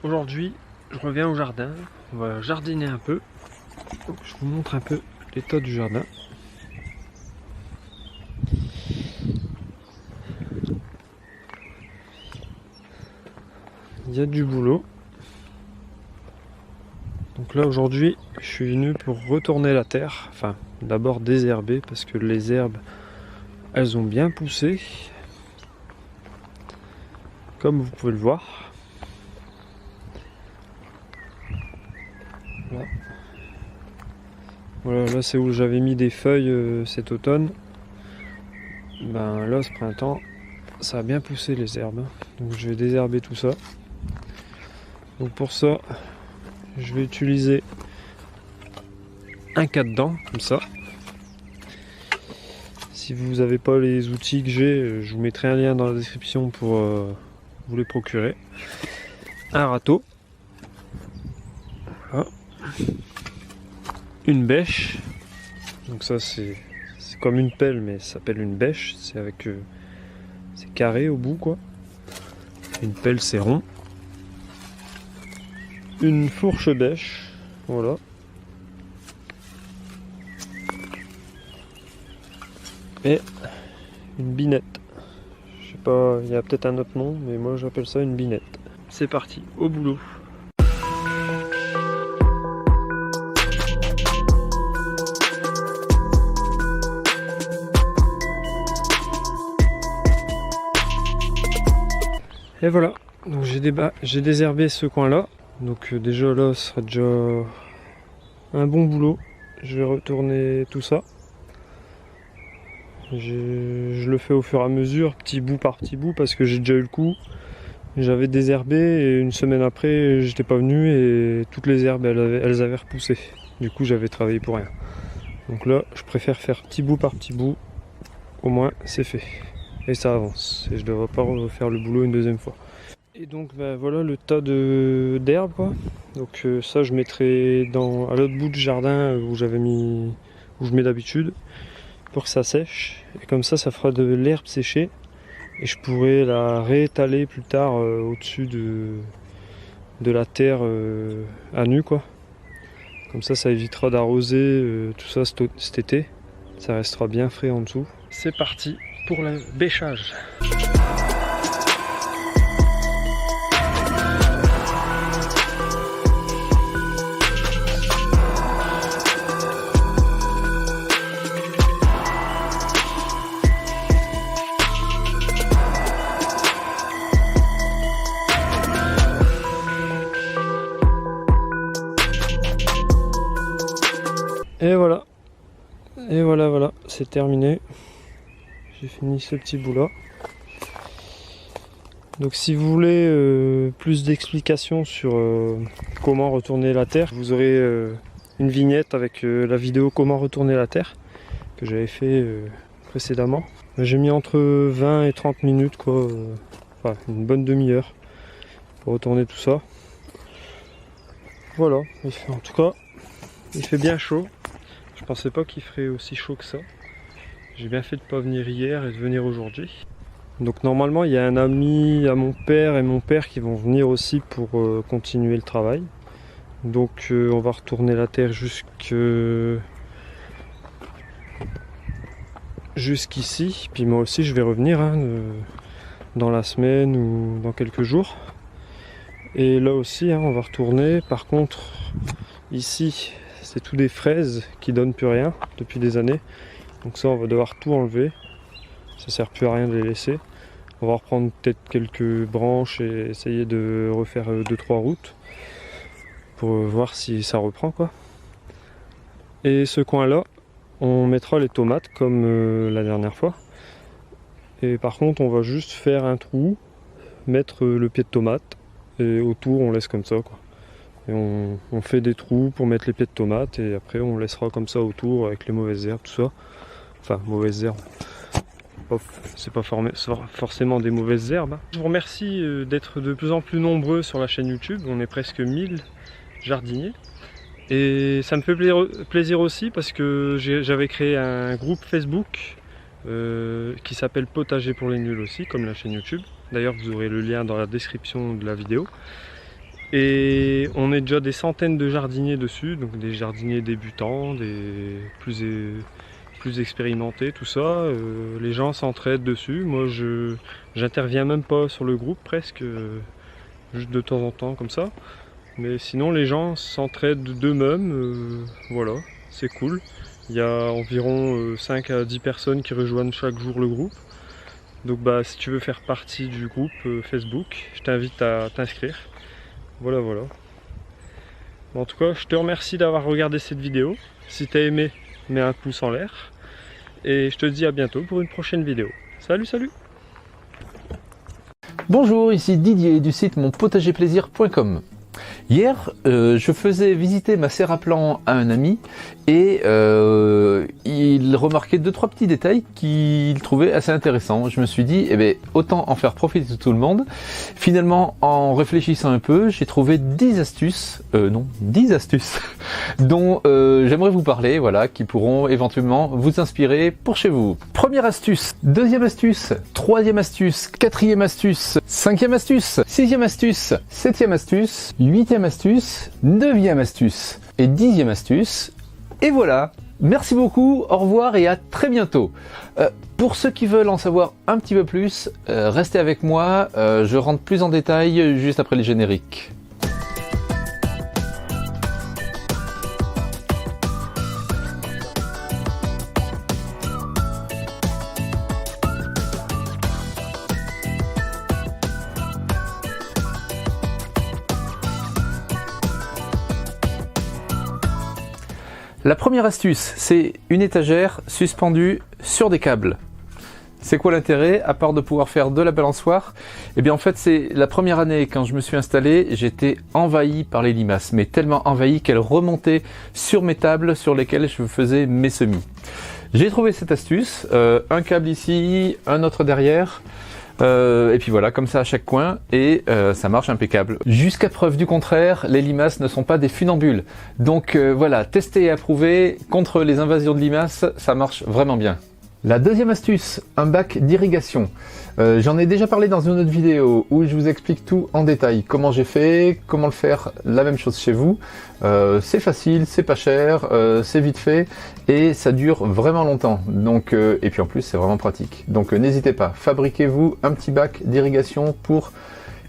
aujourd'hui je reviens au jardin, on va jardiner un peu. Donc, je vous montre un peu l'état du jardin. Il y a du boulot. Donc là aujourd'hui je suis venu pour retourner la terre, enfin d'abord désherber parce que les herbes elles ont bien poussé comme vous pouvez le voir. Là, voilà, là c'est où j'avais mis des feuilles cet automne. Ben là ce printemps ça a bien poussé les herbes, donc je vais désherber tout ça. Donc pour ça je vais utiliser un cadre-dents comme ça. Si vous n'avez pas les outils que j'ai, je vous mettrai un lien dans la description pour vous les procurer. Un râteau, voilà. Une bêche, donc ça c'est comme une pelle mais ça s'appelle une bêche, c'est avec c'est carré au bout quoi. Une pelle c'est rond. Une fourche bêche, voilà. Et une binette. Je sais pas, il y a peut-être un autre nom, mais moi j'appelle ça une binette. C'est parti, au boulot. Et voilà, donc j'ai désherbé ce coin-là. Donc déjà là, ce sera déjà un bon boulot. Je vais retourner tout ça. Je le fais au fur et à mesure, petit bout par petit bout, parce que j'ai déjà eu le coup. J'avais désherbé et une semaine après, j'étais pas venu et toutes les herbes, elles avaient repoussé. Du coup, j'avais travaillé pour rien. Donc là, je préfère faire petit bout par petit bout. Au moins, c'est fait. Et ça avance. Et je devrais pas refaire le boulot une deuxième fois. Et donc, ben, voilà le tas d'herbes, quoi. Donc ça, je mettrai à l'autre bout du jardin où je mets d'habitude, pour que ça sèche. Et comme ça fera de l'herbe séchée. Et je pourrais la réétaler plus tard au-dessus de la terre à nu, quoi. Comme ça évitera d'arroser tout ça cet été. Ça restera bien frais en dessous. C'est parti pour le bêchage. Et voilà, c'est terminé. J'ai fini ce petit bout là. Donc si vous voulez plus d'explications sur comment retourner la terre, vous aurez une vignette avec la vidéo comment retourner la terre que j'avais fait précédemment. J'ai mis entre 20 et 30 minutes quoi, enfin une bonne demi-heure pour retourner tout ça. Voilà, en tout cas il fait bien chaud. Je pensais pas qu'il ferait aussi chaud que ça. J'ai bien fait de pas venir hier et de venir aujourd'hui. Donc normalement il y a un ami à mon père et mon père qui vont venir aussi pour continuer le travail. Donc on va retourner la terre jusqu'ici. Puis moi aussi je vais revenir dans la semaine ou dans quelques jours. Et là aussi on va retourner. Par contre ici c'est tout des fraises qui donnent plus rien depuis des années. Donc ça on va devoir tout enlever. Ça sert plus à rien de les laisser. On va reprendre peut-être quelques branches et essayer de refaire 2-3 routes pour voir si ça reprend quoi. Et ce coin là on mettra les tomates comme la dernière fois. Et par contre on va juste faire un trou, mettre le pied de tomate et autour on laisse comme ça quoi. Et on fait des trous pour mettre les pieds de tomates et après on laissera comme ça autour avec les mauvaises herbes, tout ça. Enfin, mauvaises herbes. C'est pas forcément des mauvaises herbes. Je vous remercie d'être de plus en plus nombreux sur la chaîne YouTube. On est presque 1000 jardiniers. Et ça me fait plaisir aussi parce que j'avais créé un groupe Facebook qui s'appelle Potager pour les nuls aussi, comme la chaîne YouTube. D'ailleurs, vous aurez le lien dans la description de la vidéo. Et on est déjà des centaines de jardiniers dessus, donc des jardiniers débutants, des plus expérimentés, tout ça. Les gens s'entraident dessus. Moi, j'interviens même pas sur le groupe presque, juste de temps en temps comme ça. Mais sinon, les gens s'entraident d'eux-mêmes. Voilà, c'est cool. Il y a environ 5 à 10 personnes qui rejoignent chaque jour le groupe. Donc bah, si tu veux faire partie du groupe Facebook, je t'invite à t'inscrire. Voilà, voilà. En tout cas, je te remercie d'avoir regardé cette vidéo. Si t'as aimé, mets un pouce en l'air. Et je te dis à bientôt pour une prochaine vidéo. Salut, salut! Bonjour, ici Didier du site monpotagerplaisir.com. Hier, je faisais visiter ma serre à plan à un ami et il remarquait 2-3 petits détails qu'il trouvait assez intéressants. Je me suis dit, eh bien, autant en faire profiter tout le monde. Finalement, en réfléchissant un peu, j'ai trouvé 10 astuces dont j'aimerais vous parler, voilà, qui pourront éventuellement vous inspirer pour chez vous. Première astuce, deuxième astuce, troisième astuce, quatrième astuce, cinquième astuce, sixième astuce, septième astuce, huitième astuce, neuvième astuce et dixième astuce. Et voilà, merci beaucoup, au revoir et à très bientôt. Pour ceux qui veulent en savoir un petit peu plus, restez avec moi, je rentre plus en détail juste après les génériques. La première astuce, c'est une étagère suspendue sur des câbles. C'est quoi l'intérêt, à part de pouvoir faire de la balançoire? Eh bien en fait, c'est la première année quand je me suis installé, j'étais envahi par les limaces, mais tellement envahi qu'elles remontaient sur mes tables sur lesquelles je faisais mes semis. J'ai trouvé cette astuce, un câble ici, un autre derrière. Et puis voilà, comme ça à chaque coin, et ça marche impeccable. Jusqu'à preuve du contraire, les limaces ne sont pas des funambules. Donc voilà, testé et approuvé, contre les invasions de limaces, ça marche vraiment bien. La deuxième astuce, un bac d'irrigation. J'en ai déjà parlé dans une autre vidéo où je vous explique tout en détail. Comment j'ai fait, comment le faire, la même chose chez vous. C'est facile, c'est pas cher, c'est vite fait et ça dure vraiment longtemps. Donc, et puis en plus c'est vraiment pratique. Donc n'hésitez pas, fabriquez-vous un petit bac d'irrigation pour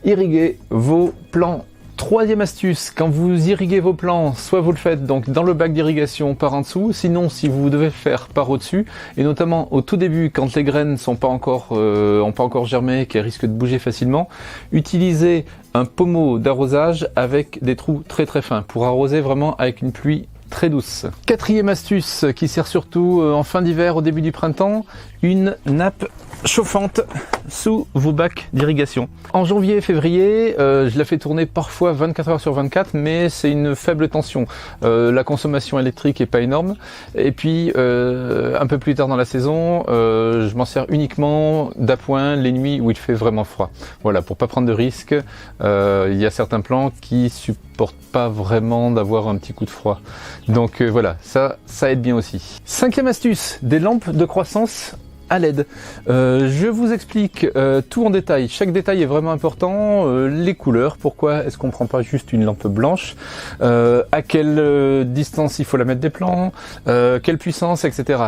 irriguer vos plants. Troisième astuce, quand vous irriguez vos plants, soit vous le faites donc dans le bac d'irrigation par en dessous, sinon si vous devez le faire par au-dessus, et notamment au tout début quand les graines sont pas encore, ont pas encore germé, qu'elles risquent de bouger facilement, utilisez un pommeau d'arrosage avec des trous très très fins pour arroser vraiment avec une pluie très douce. Quatrième astuce qui sert surtout en fin d'hiver, au début du printemps, une nappe chauffante sous vos bacs d'irrigation. En janvier et février, je la fais tourner parfois 24 heures sur 24, mais c'est une faible tension. La consommation électrique est pas énorme. Et puis, un peu plus tard dans la saison, je m'en sers uniquement d'appoint les nuits où il fait vraiment froid. Voilà, pour pas prendre de risques. Il y a certains plants qui supportent pas vraiment d'avoir un petit coup de froid. Donc voilà, ça aide bien aussi. Cinquième astuce, des lampes de croissance à LED. Je vous explique tout en détail. Chaque détail est vraiment important. Les couleurs, pourquoi est-ce qu'on prend pas juste une lampe blanche, à quelle distance il faut la mettre des plants, quelle puissance, etc.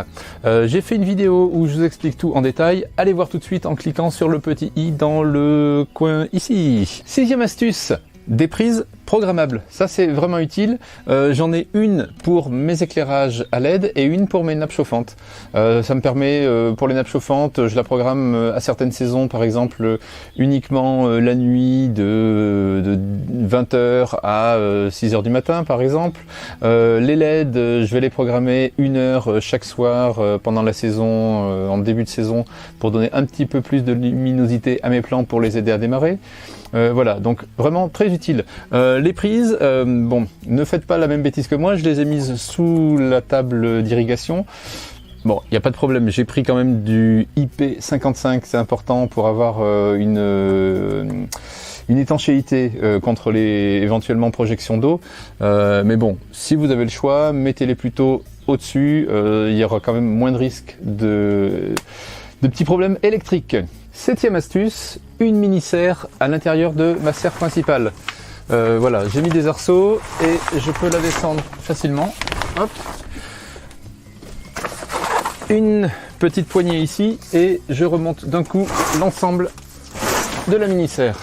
J'ai fait une vidéo où je vous explique tout en détail. Allez voir tout de suite en cliquant sur le petit i dans le coin ici. Sixième astuce, des prises programmables. Ça c'est vraiment utile. J'en ai une pour mes éclairages à LED et une pour mes nappes chauffantes. Ça me permet, pour les nappes chauffantes, je la programme à certaines saisons, par exemple uniquement la nuit de 20h à 6h du matin par exemple. Les LED, je vais les programmer 1 heure chaque soir pendant la saison, en début de saison, pour donner un petit peu plus de luminosité à mes plants pour les aider à démarrer. Voilà, donc vraiment très utile. Les prises, bon, ne faites pas la même bêtise que moi, je les ai mises sous la table d'irrigation. Bon, il n'y a pas de problème, j'ai pris quand même du IP55, c'est important pour avoir une étanchéité contre les éventuellement projections d'eau. Mais bon, si vous avez le choix, mettez-les plutôt au-dessus, il y aura quand même moins de risques de petits problèmes électriques. Septième astuce, une mini-serre à l'intérieur de ma serre principale. Voilà, j'ai mis des arceaux et je peux la descendre facilement. Hop. Une petite poignée ici et je remonte d'un coup l'ensemble de la mini-serre.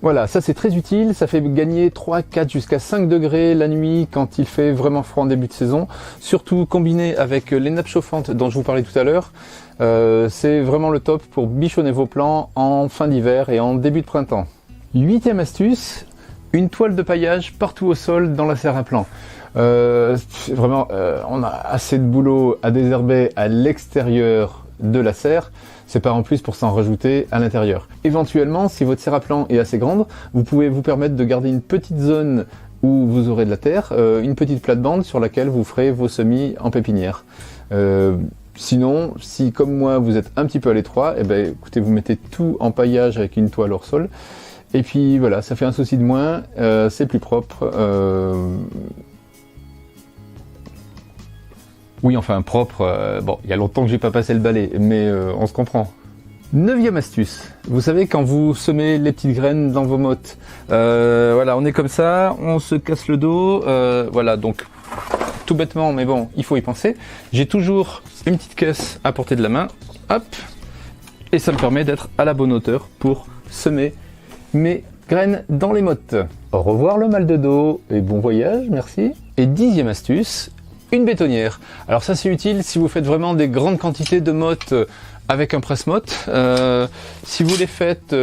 Voilà, ça c'est très utile, ça fait gagner 3, 4 jusqu'à 5 degrés la nuit quand il fait vraiment froid en début de saison. Surtout combiné avec les nappes chauffantes dont je vous parlais tout à l'heure, c'est vraiment le top pour bichonner vos plants en fin d'hiver et en début de printemps. 8e astuce, une toile de paillage partout au sol dans la serre à plant. Vraiment, on a assez de boulot à désherber à l'extérieur de la serre. C'est pas en plus pour s'en rajouter à l'intérieur. Éventuellement, si votre serre à plant est assez grande, vous pouvez vous permettre de garder une petite zone où vous aurez de la terre, une petite plate-bande sur laquelle vous ferez vos semis en pépinière. Sinon, si comme moi vous êtes un petit peu à l'étroit, eh ben, écoutez, vous mettez tout en paillage avec une toile hors sol. Et puis voilà, ça fait un souci de moins, c'est plus propre. Oui, enfin propre, bon, il y a longtemps que j'ai pas passé le balai, mais on se comprend. 9e astuce, vous savez quand vous semez les petites graines dans vos mottes, voilà, on est comme ça, on se casse le dos, voilà, donc tout bêtement, mais bon, il faut y penser. J'ai toujours une petite caisse à portée de la main, hop, et ça me permet d'être à la bonne hauteur pour semer mes graines dans les mottes. Au revoir le mal de dos et bon voyage, merci. Et 10e astuce, une bétonnière. Alors ça c'est utile si vous faites vraiment des grandes quantités de mottes avec un presse-motte. Si vous les faites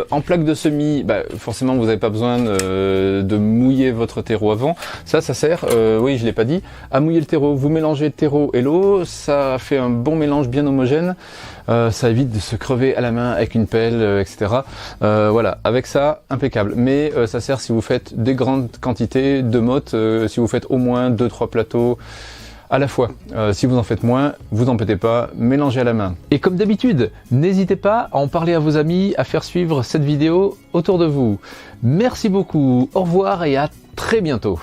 en plaque de semis, bah, forcément vous n'avez pas besoin de mouiller votre terreau avant. Ça sert, oui je l'ai pas dit, à mouiller le terreau. Vous mélangez le terreau et l'eau, ça fait un bon mélange bien homogène. Ça évite de se crever à la main avec une pelle, etc. Voilà, avec ça, impeccable. Mais ça sert si vous faites des grandes quantités de mottes, si vous faites au moins 2-3 plateaux à la fois. Si vous en faites moins, vous embêtez pas, mélangez à la main. Et comme d'habitude, n'hésitez pas à en parler à vos amis, à faire suivre cette vidéo autour de vous. Merci beaucoup, au revoir et à très bientôt.